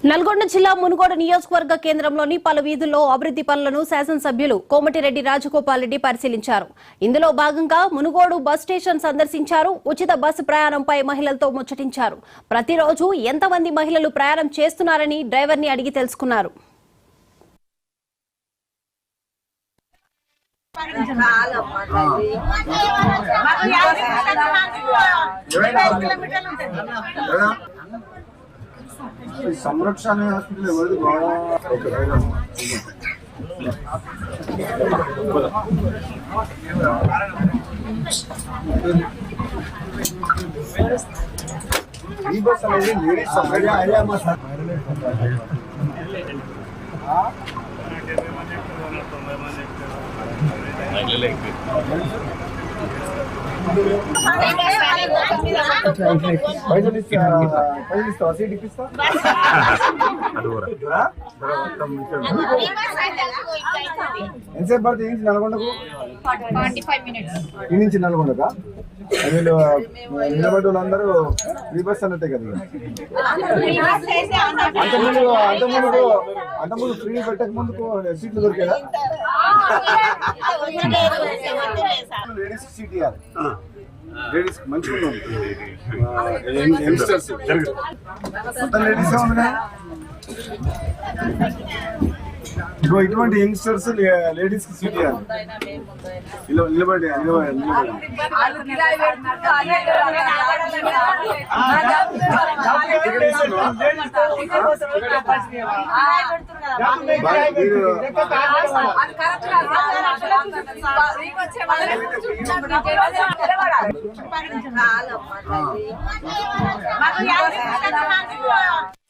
నల్గొండ జిల్లా మునుగోడు నియోజకవర్గ కేంద్రంలోని పలు వీధుల్లో అభివృద్ధి పనులను శాసనసభ్యులు కోమటిరెడ్డి రాజగోపాల్ రెడ్డి పరిశీలించారు. ఇందులో భాగంగా మునుగోడు బస్ స్టేషన్ సందర్శించారు. ఉచిత బస్సు ప్రయాణంపై మహిళలతో ముచ్చటించారు. ప్రతిరోజు ఎంతమంది మహిళలు ప్రయాణం చేస్తున్నారని డ్రైవర్ని అడిగి తెలుసుకున్నారు. సంరక్షణ హాస్పిటల్ ఎవరిది బాగా ఈ బస్ అనేది లేడీస్ పైసలు ఇస్తావా సీట్ ఇప్పిస్తా ఎంతసేపు పడుతుంది ఈ నుంచి నల్గొండకు ఈ నుంచి నల్గొండకా వీళ్ళు నిలబడి వాళ్ళందరూ ఫ్రీ బస్ అన్నట్టే కదా అంతకుముందు ఫ్రీ పెట్టక ముందుకు సీట్లు దొరికేదా లేడీస్ సీట్ ఇవ్వాలి లేడీస్ మంచిగా యంగ్స్టర్స్ మొత్తం లేడీస్ ఉంది ఇంకో ఇటువంటి యంగ్స్టర్స్ లేడీస్ కి సీట్ ఇవ్వాలి నిలబడి మాకు